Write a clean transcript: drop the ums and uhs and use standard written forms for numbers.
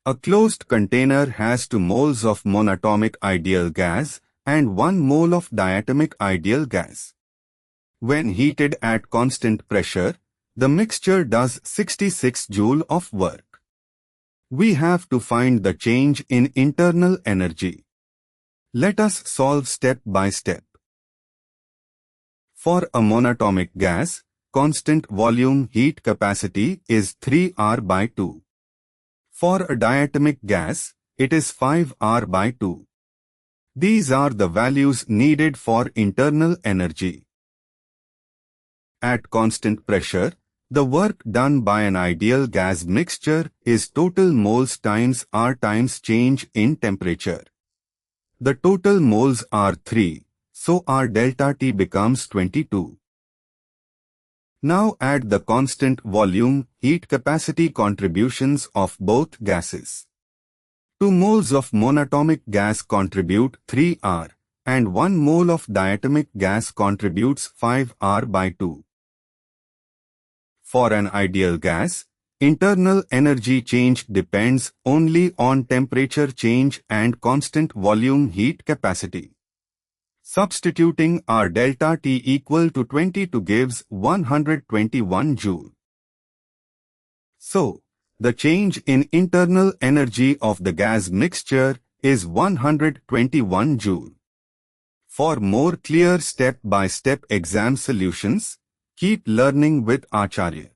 A closed container has 2 moles of monatomic ideal gas and 1 mole of diatomic ideal gas. When heated at constant pressure, the mixture does 66 joule of work. We have to find the change in internal energy. Let us solve step by step. For a monatomic gas, constant volume heat capacity is 3R/2. For a diatomic gas, it is 5R/2. These are the values needed for internal energy. At constant pressure, the work done by an ideal gas mixture is total moles times R times change in temperature. The total moles are 3, so R delta T becomes 22. Now add the constant volume heat capacity contributions of both gases. 2 moles of monatomic gas contribute 3R, and 1 mole of diatomic gas contributes 5R/2. For an ideal gas, internal energy change depends only on temperature change and constant volume heat capacity. Substituting R delta T equal to 22 gives 121 joule. So, the change in internal energy of the gas mixture is 121 joule. For more clear step-by-step exam solutions, keep learning with Acharya.